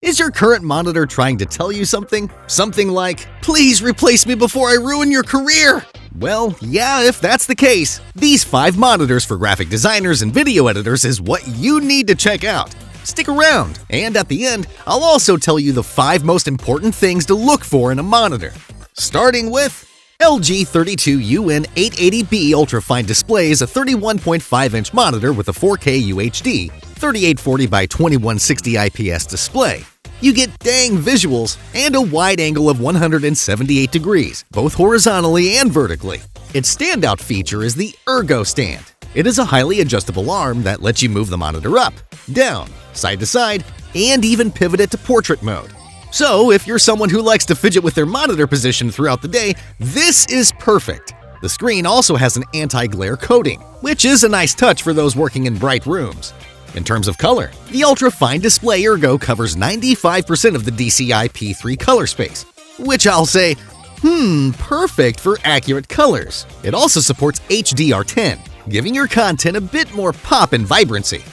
Is your current monitor trying to tell you something? Something like, "Please replace me before I ruin your career"? Well, yeah, if that's the case, these 5 monitors for graphic designers and video editors is what you need to check out. Stick around, and at the end, I'll also tell you the 5 most important things to look for in a monitor. Starting with LG 32UN 880B UltraFine Display is a 31.5-inch monitor with a 4K UHD, 3840 by 2160 IPS display. You get dang visuals and a wide angle of 178 degrees, both horizontally and vertically. Its standout feature is the Ergo Stand. It is a highly adjustable arm that lets you move the monitor up, down, side to side, and even pivot it to portrait mode. So, if you're someone who likes to fidget with their monitor position throughout the day, this is perfect. The screen also has an anti-glare coating, which is a nice touch for those working in bright rooms. In terms of color, the UltraFine Display Ergo covers 95% of the DCI P3 color space, which I'll say, perfect for accurate colors. It also supports HDR10, giving your content a bit more pop and vibrancy.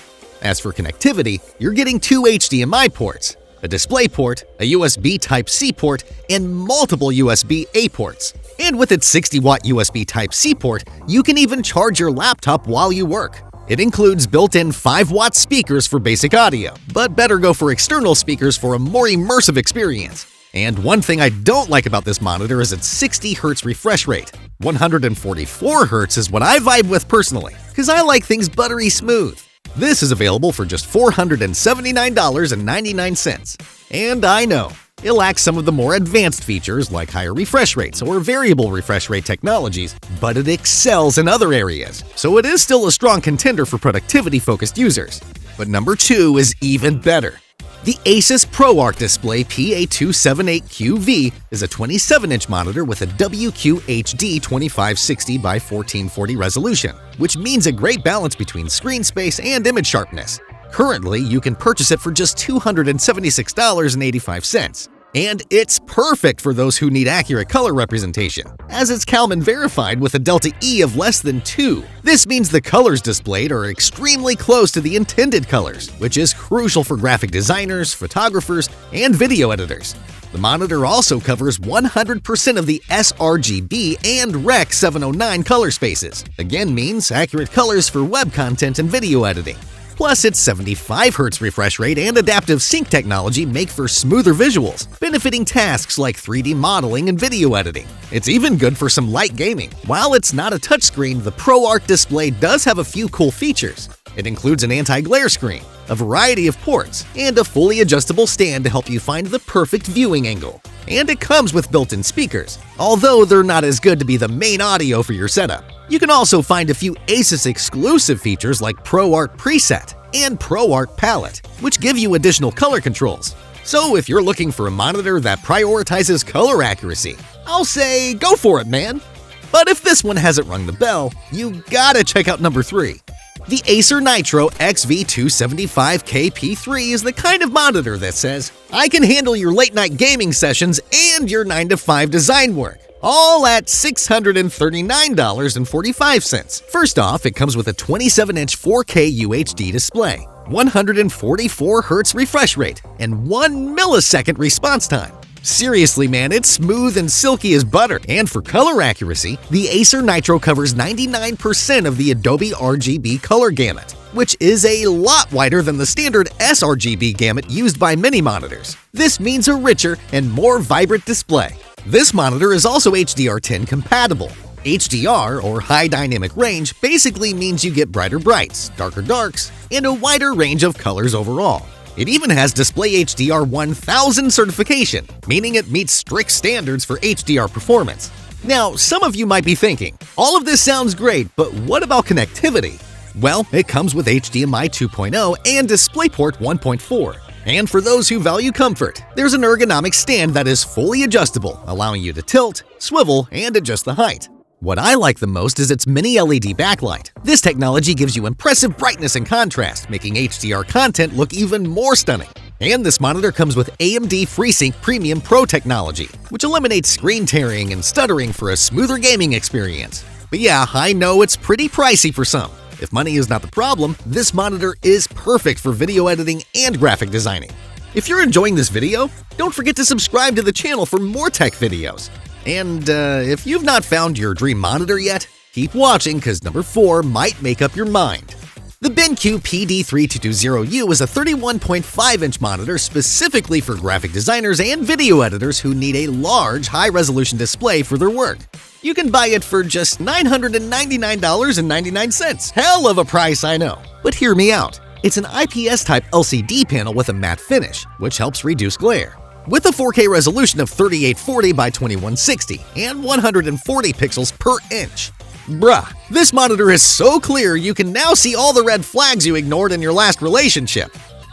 As for connectivity, you're getting 2 HDMI ports, a DisplayPort, a USB Type-C port, and multiple USB-A ports. And with its 60-watt USB Type-C port, you can even charge your laptop while you work. It includes built-in 5-watt speakers for basic audio, but better go for external speakers for a more immersive experience. And one thing I don't like about this monitor is its 60 Hz refresh rate. 144 Hz is what I vibe with personally, because I like things buttery smooth. This is available for just $479.99. And I know, it lacks some of the more advanced features like higher refresh rates or variable refresh rate technologies, but it excels in other areas, so it is still a strong contender for productivity-focused users. But number 2 is even better. The Asus ProArt Display PA278QV is a 27-inch monitor with a WQHD 2560 by 1440 resolution, which means a great balance between screen space and image sharpness. Currently, you can purchase it for just $276.85. And it's perfect for those who need accurate color representation, as it's Kalman verified with a delta E of less than 2. This means the colors displayed are extremely close to the intended colors, which is crucial for graphic designers, photographers, and video editors. The monitor also covers 100% of the sRGB and Rec 709 color spaces. Again means accurate colors for web content and video editing. Plus, its 75 Hz refresh rate and adaptive sync technology make for smoother visuals, benefiting tasks like 3D modeling and video editing. It's even good for some light gaming. While it's not a touchscreen, the ProArt display does have a few cool features. It includes an anti-glare screen, a variety of ports, and a fully adjustable stand to help you find the perfect viewing angle. And it comes with built-in speakers, although they're not as good to be the main audio for your setup. You can also find a few Asus exclusive features like ProArt Preset and ProArt Palette, which give you additional color controls. So if you're looking for a monitor that prioritizes color accuracy, I'll say go for it, man! But if this one hasn't rung the bell, you gotta check out number 3. The Acer Nitro XV275KP3 is the kind of monitor that says, I can handle your late-night gaming sessions and your 9-to-5 design work, all at $639.45. First off, it comes with a 27-inch 4K UHD display, 144 Hz refresh rate, and 1 millisecond response time. Seriously, man, it's smooth and silky as butter. And for color accuracy, the Acer Nitro covers 99% of the Adobe RGB color gamut, which is a lot wider than the standard sRGB gamut used by many monitors. This means a richer and more vibrant display. This monitor is also HDR10 compatible. HDR, or High Dynamic Range, basically means you get brighter brights, darker darks, and a wider range of colors overall. It even has Display HDR 1000 certification, meaning it meets strict standards for HDR performance. Now, some of you might be thinking, all of this sounds great, but what about connectivity? Well, it comes with HDMI 2.0 and DisplayPort 1.4. And for those who value comfort, there's an ergonomic stand that is fully adjustable, allowing you to tilt, swivel, and adjust the height. What I like the most is its mini LED backlight. This technology gives you impressive brightness and contrast, making HDR content look even more stunning. And this monitor comes with AMD FreeSync Premium Pro technology, which eliminates screen tearing and stuttering for a smoother gaming experience. But yeah, I know it's pretty pricey for some. If money is not the problem, this monitor is perfect for video editing and graphic designing. If you're enjoying this video, don't forget to subscribe to the channel for more tech videos. And if you've not found your dream monitor yet, keep watching because number 4 might make up your mind. The BenQ PD3220U is a 31.5-inch monitor specifically for graphic designers and video editors who need a large, high-resolution display for their work. You can buy it for just $999.99. Hell of a price, I know. But hear me out. It's an IPS-type LCD panel with a matte finish, which helps reduce glare. With a 4K resolution of 3840 by 2160 and 140 pixels per inch. Bruh, this monitor is so clear you can now see all the red flags you ignored in your last relationship.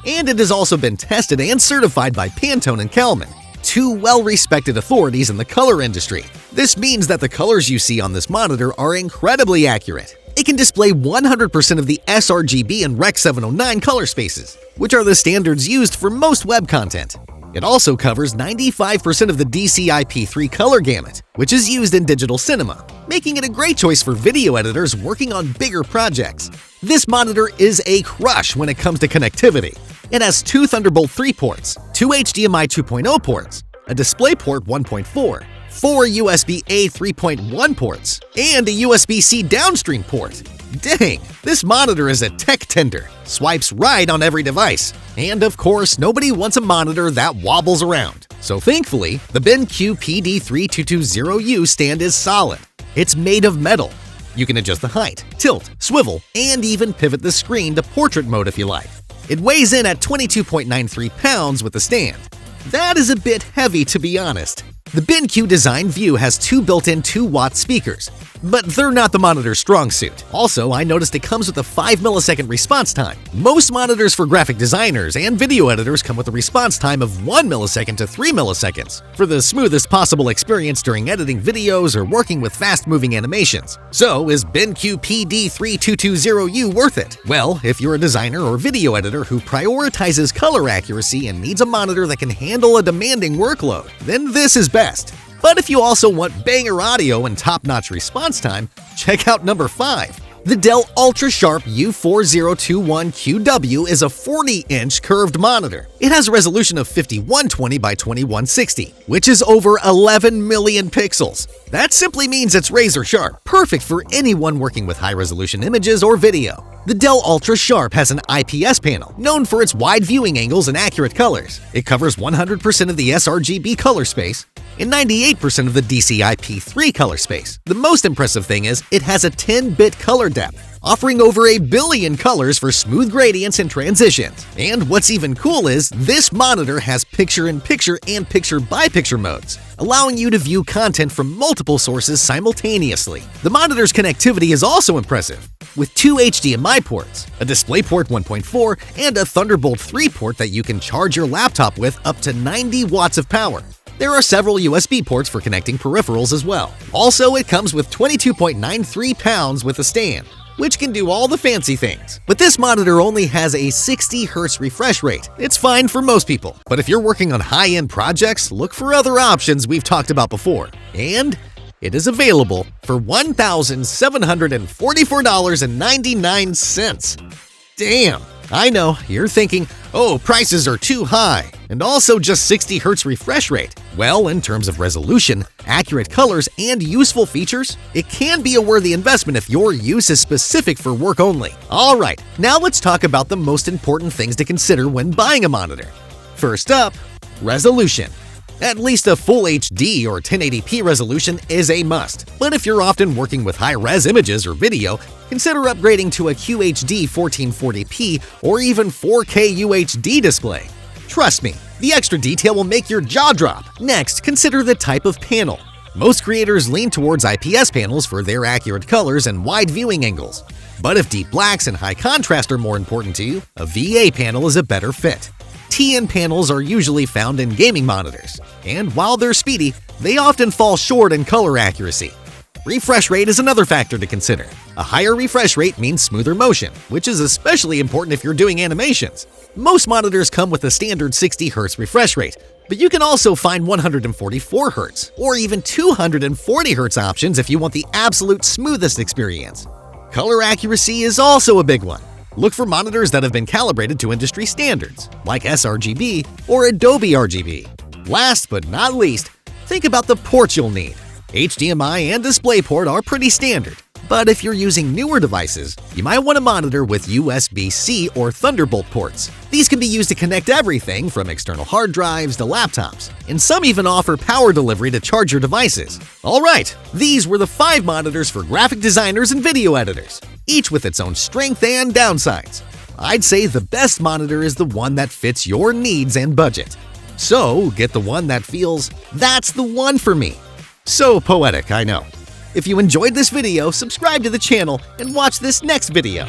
And it has also been tested and certified by Pantone and Kelman, 2 well-respected authorities in the color industry. This means that the colors you see on this monitor are incredibly accurate. It can display 100% of the sRGB and Rec. 709 color spaces, which are the standards used for most web content. It also covers 95% of the DCI-P3 color gamut, which is used in digital cinema, making it a great choice for video editors working on bigger projects. This monitor is a crush when it comes to connectivity. It has 2 Thunderbolt 3 ports, 2 HDMI 2.0 ports, a DisplayPort 1.4, 4 USB-A 3.1 ports, and a USB-C downstream port. Dang, this monitor is a tech tender, swipes right on every device. And of course, nobody wants a monitor that wobbles around. So thankfully, the BenQ PD3220U stand is solid. It's made of metal. You can adjust the height, tilt, swivel, and even pivot the screen to portrait mode if you like. It weighs in at 22.93 pounds with the stand. That is a bit heavy, to be honest. The BenQ Design View has 2 built-in 2-watt speakers, but they're not the monitor's strong suit. Also, I noticed it comes with a 5-millisecond response time. Most monitors for graphic designers and video editors come with a response time of 1 millisecond to 3 milliseconds for the smoothest possible experience during editing videos or working with fast-moving animations. So, is BenQ PD3220U worth it? Well, if you're a designer or video editor who prioritizes color accuracy and needs a monitor that can handle a demanding workload, then this is best. But if you also want banger audio and top-notch response time, check out number 5. The Dell UltraSharp U4021QW is a 40-inch curved monitor. It has a resolution of 5120 by 2160, which is over 11 million pixels. That simply means it's razor sharp, perfect for anyone working with high-resolution images or video. The Dell UltraSharp has an IPS panel, known for its wide viewing angles and accurate colors. It covers 100% of the sRGB color space and 98% of the DCI-P3 color space. The most impressive thing is, it has a 10-bit color depth, offering over 1 billion colors for smooth gradients and transitions. And what's even cool is, this monitor has picture-in-picture and picture-by-picture modes, allowing you to view content from multiple sources simultaneously. The monitor's connectivity is also impressive, with 2 HDMI ports, a DisplayPort 1.4, and a Thunderbolt 3 port that you can charge your laptop with up to 90 watts of power. There are several USB ports for connecting peripherals as well. Also, it comes with 22.93 pounds with a stand, which can do all the fancy things. But this monitor only has a 60 Hz refresh rate. It's fine for most people, but if you're working on high-end projects, look for other options we've talked about before. And it is available for $1,744.99. Damn! I know, you're thinking, oh, prices are too high, and also just 60 Hz refresh rate. Well, in terms of resolution, accurate colors, and useful features, it can be a worthy investment if your use is specific for work only. Alright, now let's talk about the most important things to consider when buying a monitor. First up, resolution. At least a full HD or 1080p resolution is a must, but if you're often working with high-res images or video, consider upgrading to a QHD 1440p or even 4K UHD display. Trust me, the extra detail will make your jaw drop. Next, consider the type of panel. Most creators lean towards IPS panels for their accurate colors and wide viewing angles. But if deep blacks and high contrast are more important to you, a VA panel is a better fit. TN panels are usually found in gaming monitors, and while they're speedy, they often fall short in color accuracy. Refresh rate is another factor to consider. A higher refresh rate means smoother motion, which is especially important if you're doing animations. Most monitors come with a standard 60 Hz refresh rate, but you can also find 144 Hz or even 240 Hz options if you want the absolute smoothest experience. Color accuracy is also a big one. Look for monitors that have been calibrated to industry standards, like sRGB or Adobe RGB. Last but not least, think about the ports you'll need. HDMI and DisplayPort are pretty standard, but if you're using newer devices, you might want a monitor with USB-C or Thunderbolt ports. These can be used to connect everything from external hard drives to laptops, and some even offer power delivery to charge your devices. Alright, these were the 5 monitors for graphic designers and video editors, each with its own strength and downsides. I'd say the best monitor is the one that fits your needs and budget. So, get the one that feels, "That's the one for me." So poetic, I know. If you enjoyed this video, subscribe to the channel and watch this next video.